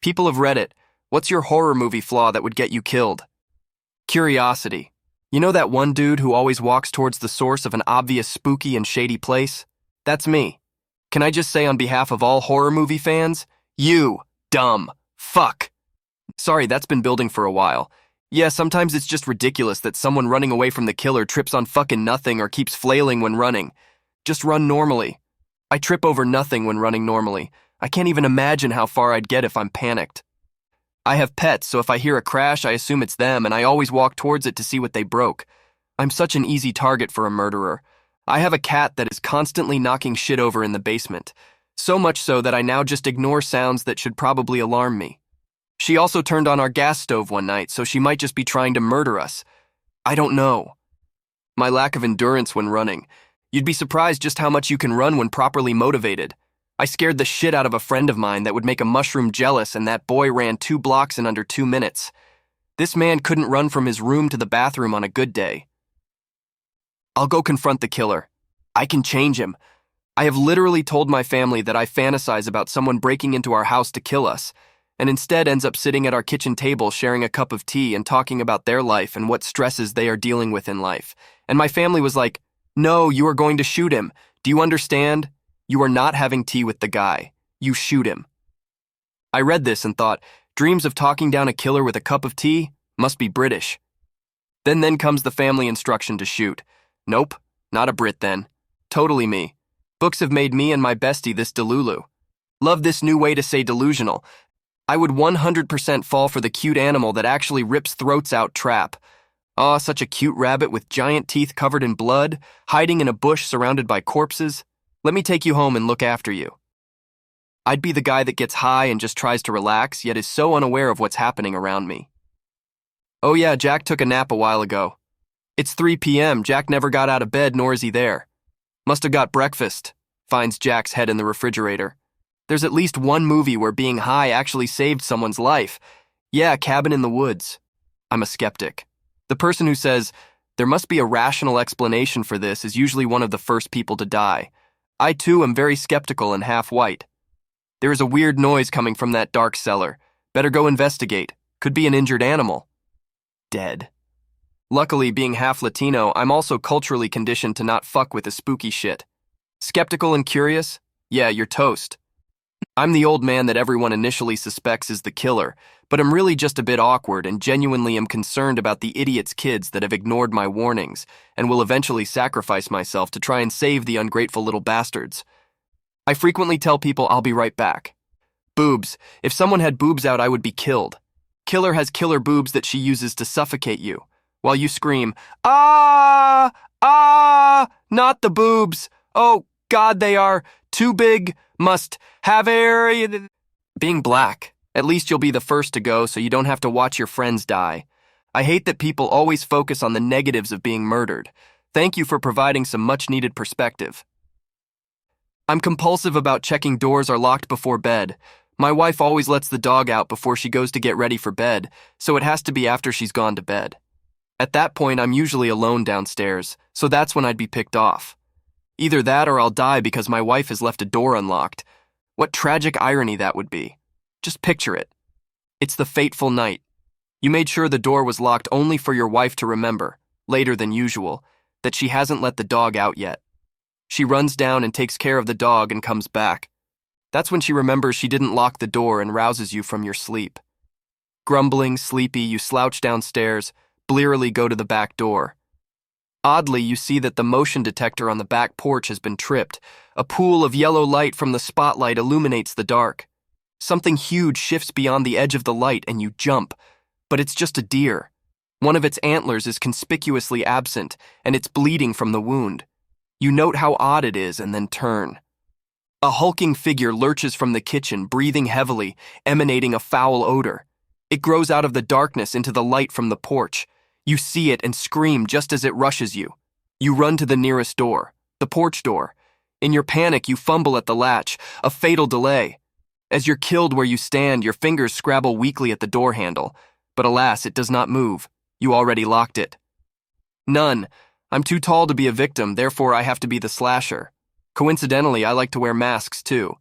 People of Reddit, what's your horror movie flaw that would get you killed? Curiosity. You know that one dude who always walks towards the source of an obvious spooky and shady place? That's me. Can I just say on behalf of all horror movie fans, you dumb fuck. Sorry, that's been building for a while. Yeah, sometimes it's just ridiculous that someone running away from the killer trips on fucking nothing or keeps flailing when running. Just run normally. I trip over nothing when running normally. I can't even imagine how far I'd get if I'm panicked. I have pets, so if I hear a crash, I assume it's them, and I always walk towards it to see what they broke. I'm such an easy target for a murderer. I have a cat that is constantly knocking shit over in the basement. So much so that I now just ignore sounds that should probably alarm me. She also turned on our gas stove one night, so she might just be trying to murder us. I don't know. My lack of endurance when running. You'd be surprised just how much you can run when properly motivated. I scared the shit out of a friend of mine that would make a mushroom jealous, and that boy ran 2 blocks in under 2 minutes. This man couldn't run from his room to the bathroom on a good day. I'll go confront the killer. I can change him. I have literally told my family that I fantasize about someone breaking into our house to kill us, and instead ends up sitting at our kitchen table sharing a cup of tea and talking about their life and what stresses they are dealing with in life. And my family was like, "No, you are going to shoot him. Do you understand? You are not having tea with the guy. You shoot him." I read this and thought, dreams of talking down a killer with a cup of tea must be British. Then comes the family instruction to shoot. Nope, not a Brit then. Totally me. Books have made me and my bestie this delulu. Love this new way to say delusional. I would 100% fall for the cute animal that actually rips throats out trap. Aw, such a cute rabbit with giant teeth covered in blood, hiding in a bush surrounded by corpses. Let me take you home and look after you. I'd be the guy that gets high and just tries to relax, yet is so unaware of what's happening around me. Oh yeah, Jack took a nap a while ago. It's 3 p.m. Jack never got out of bed, nor is he there. Must have got breakfast. Finds Jack's head in the refrigerator. There's at least one movie where being high actually saved someone's life. Yeah, Cabin in the Woods. I'm a skeptic. The person who says, there must be a rational explanation for this is usually one of the first people to die. I too am very skeptical and half white. There is a weird noise coming from that dark cellar. Better go investigate. Could be an injured animal. Dead. Luckily, being half Latino, I'm also culturally conditioned to not fuck with the spooky shit. Skeptical and curious? Yeah, you're toast. I'm the old man that everyone initially suspects is the killer, but I'm really just a bit awkward and genuinely am concerned about the idiot's kids that have ignored my warnings and will eventually sacrifice myself to try and save the ungrateful little bastards. I frequently tell people I'll be right back. Boobs. If someone had boobs out, I would be killed. Killer has killer boobs that she uses to suffocate you, while you scream, "Ah! Ah! Not the boobs! Oh, God, they are too big, must have air." Being black, at least you'll be the first to go so you don't have to watch your friends die. I hate that people always focus on the negatives of being murdered. Thank you for providing some much-needed perspective. I'm compulsive about checking doors are locked before bed. My wife always lets the dog out before she goes to get ready for bed, so it has to be after she's gone to bed. At that point, I'm usually alone downstairs, so that's when I'd be picked off. Either that or I'll die because my wife has left a door unlocked. What tragic irony that would be. Just picture it. It's the fateful night. You made sure the door was locked only for your wife to remember, later than usual, that she hasn't let the dog out yet. She runs down and takes care of the dog and comes back. That's when she remembers she didn't lock the door and rouses you from your sleep. Grumbling, sleepy, you slouch downstairs, blearily go to the back door. Oddly, you see that the motion detector on the back porch has been tripped. A pool of yellow light from the spotlight illuminates the dark. Something huge shifts beyond the edge of the light and you jump. But it's just a deer. One of its antlers is conspicuously absent, and it's bleeding from the wound. You note how odd it is and then turn. A hulking figure lurches from the kitchen, breathing heavily, emanating a foul odor. It grows out of the darkness into the light from the porch. You see it and scream just as it rushes you. You run to the nearest door, the porch door. In your panic, you fumble at the latch, a fatal delay. As you're killed where you stand, your fingers scrabble weakly at the door handle. But alas, it does not move. You already locked it. None. I'm too tall to be a victim, therefore I have to be the slasher. Coincidentally, I like to wear masks too.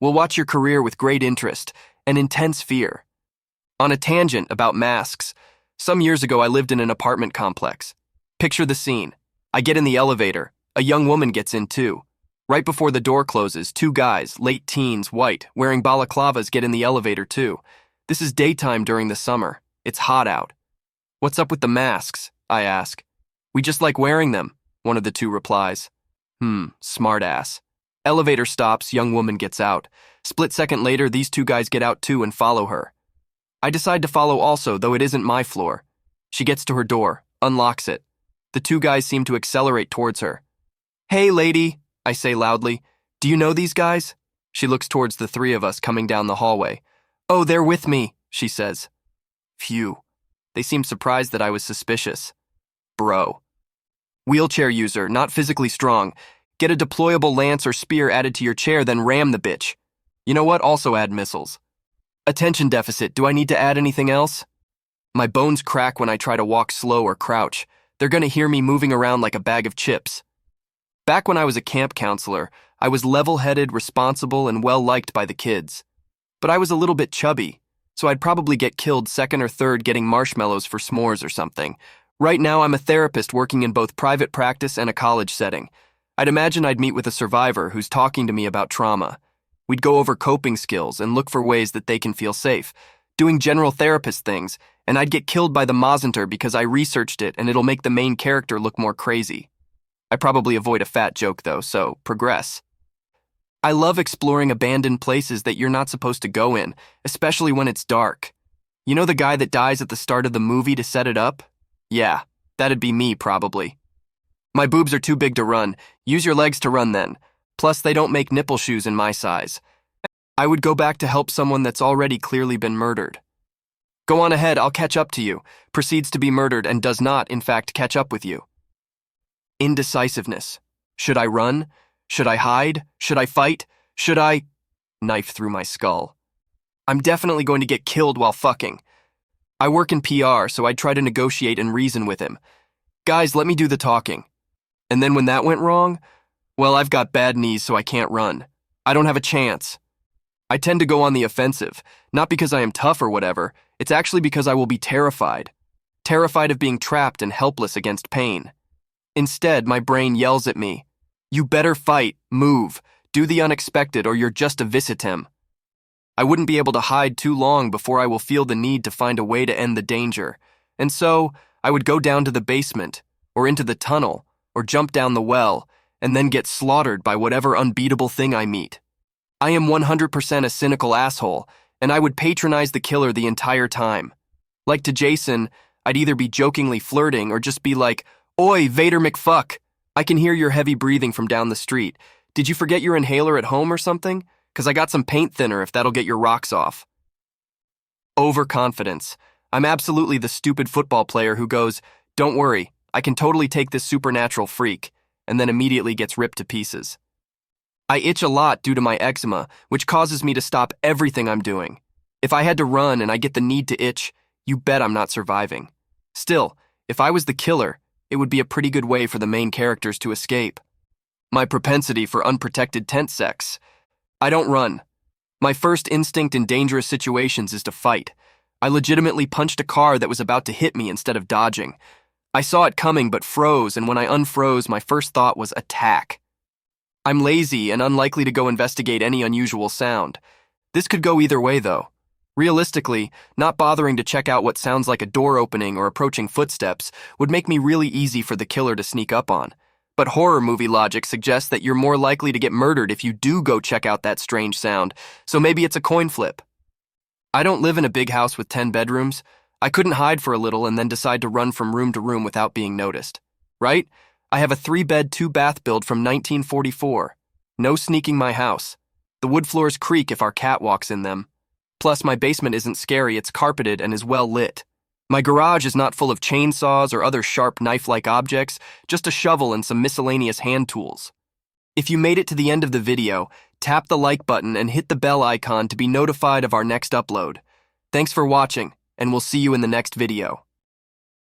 We'll watch your career with great interest, and intense fear. On a tangent about masks, some years ago I lived in an apartment complex. Picture the scene. I get in the elevator. A young woman gets in too. Right before the door closes, two guys, late teens, white, wearing balaclavas get in the elevator too. This is daytime during the summer. It's hot out. "What's up with the masks?" I ask. "We just like wearing them," one of the two replies. Smart ass. Elevator stops, young woman gets out. Split second later, these two guys get out too and follow her. I decide to follow also, though it isn't my floor. She gets to her door, unlocks it. The two guys seem to accelerate towards her. "Hey, lady," I say loudly. "Do you know these guys?" She looks towards the three of us coming down the hallway. "Oh, they're with me," she says. Phew. They seemed surprised that I was suspicious. Bro. Wheelchair user, not physically strong. Get a deployable lance or spear added to your chair, then ram the bitch. You know what? Also add missiles. Attention deficit, do I need to add anything else? My bones crack when I try to walk slow or crouch. They're gonna hear me moving around like a bag of chips. Back when I was a camp counselor, I was level-headed, responsible, and well-liked by the kids. But I was a little bit chubby, so I'd probably get killed second or third getting marshmallows for s'mores or something. Right now, I'm a therapist working in both private practice and a college setting. I'd imagine I'd meet with a survivor who's talking to me about trauma. We'd go over coping skills and look for ways that they can feel safe, doing general therapist things, and I'd get killed by the Mazenter because I researched it and it'll make the main character look more crazy. I probably avoid a fat joke though, so progress. I love exploring abandoned places that you're not supposed to go in, especially when it's dark. You know the guy that dies at the start of the movie to set it up? Yeah, that'd be me probably. My boobs are too big to run. Use your legs to run then. Plus, they don't make nipple shoes in my size. I would go back to help someone that's already clearly been murdered. Go on ahead, I'll catch up to you. Proceeds to be murdered and does not, in fact, catch up with you. Indecisiveness. Should I run? Should I hide? Should I fight? Should I... Knife through my skull. I'm definitely going to get killed while fucking. I work in PR, so I'd try to negotiate and reason with him. Guys, let me do the talking. And then when that went wrong, well, I've got bad knees, so I can't run. I don't have a chance. I tend to go on the offensive, not because I am tough or whatever. It's actually because I will be terrified. Terrified of being trapped and helpless against pain. Instead, my brain yells at me, "You better fight, move, do the unexpected, or you're just a visitem." I wouldn't be able to hide too long before I will feel the need to find a way to end the danger. And so, I would go down to the basement, or into the tunnel, or jump down the well, and then get slaughtered by whatever unbeatable thing I meet. I am 100% a cynical asshole, and I would patronize the killer the entire time. Like to Jason, I'd either be jokingly flirting or just be like, "Oi, Vader McFuck, I can hear your heavy breathing from down the street. Did you forget your inhaler at home or something? 'Cause I got some paint thinner if that'll get your rocks off." Overconfidence. I'm absolutely the stupid football player who goes, "Don't worry, I can totally take this supernatural freak," and then immediately gets ripped to pieces. I itch a lot due to my eczema, which causes me to stop everything I'm doing. If I had to run and I get the need to itch, you bet I'm not surviving. Still, if I was the killer, it would be a pretty good way for the main characters to escape. My propensity for unprotected tent sex. I don't run. My first instinct in dangerous situations is to fight. I legitimately punched a car that was about to hit me instead of dodging. I saw it coming but froze, and when I unfroze, my first thought was attack. I'm lazy and unlikely to go investigate any unusual sound. This could go either way, though. Realistically, not bothering to check out what sounds like a door opening or approaching footsteps would make me really easy for the killer to sneak up on. But horror movie logic suggests that you're more likely to get murdered if you do go check out that strange sound, so maybe it's a coin flip. I don't live in a big house with 10 bedrooms. I couldn't hide for a little and then decide to run from room to room without being noticed. Right? I have a 3-bed, 2-bath build from 1944. No sneaking my house. The wood floors creak if our cat walks in them. Plus, my basement isn't scary, it's carpeted and is well lit. My garage is not full of chainsaws or other sharp knife-like objects, just a shovel and some miscellaneous hand tools. If you made it to the end of the video, tap the like button and hit the bell icon to be notified of our next upload. Thanks for watching, and we'll see you in the next video.